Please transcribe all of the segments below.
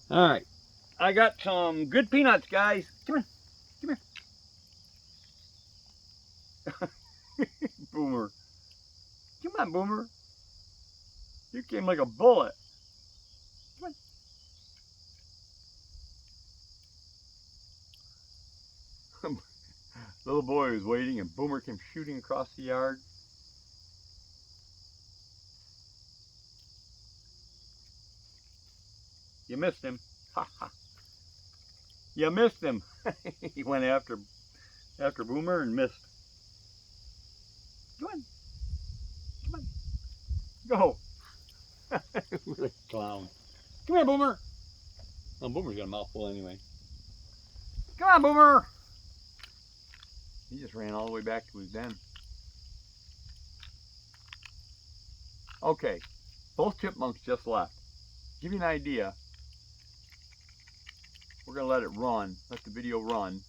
All right, I got some good peanuts, guys. Come here, come here. Boomer, come on, Boomer. You came like a bullet. Come on. Little boy was waiting, and Boomer came shooting across the yard. You missed him. Ha ha. You missed him. He went after Boomer and missed. Come on. Come on. Go. What a clown. Come here, Boomer. Well, Boomer's got a mouthful anyway. Come on, Boomer. He just ran all the way back to his den. Okay, both chipmunks just left. Give you an idea. We're gonna let it run, let the video run.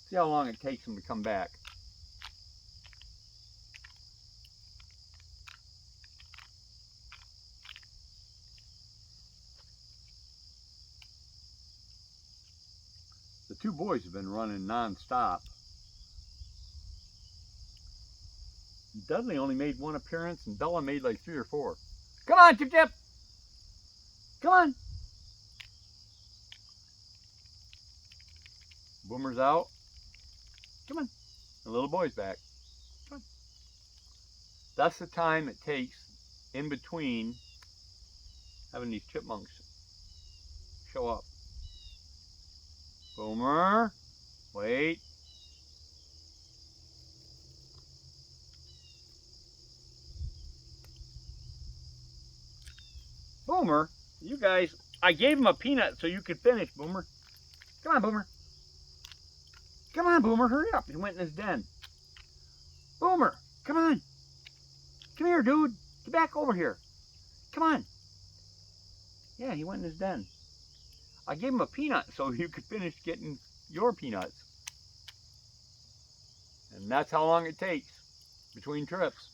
See how long it takes them to come back. The two boys have been running non-stop. Dudley only made one appearance and Bella made like 3 or 4. Come on, Chip Chip! Come on! Boomer's out. Come on. The little boy's back. Come on. That's the time it takes in between having these chipmunks show up. Boomer, wait. Boomer, you guys, I gave him a peanut so you could finish, Boomer. Come on, Boomer. Come on, Boomer, hurry up. He went in his den. Boomer, come on. Come here, dude. Get back over here. Come on. Yeah, he went in his den. I gave him a peanut so you could finish getting your peanuts. And that's how long it takes between trips.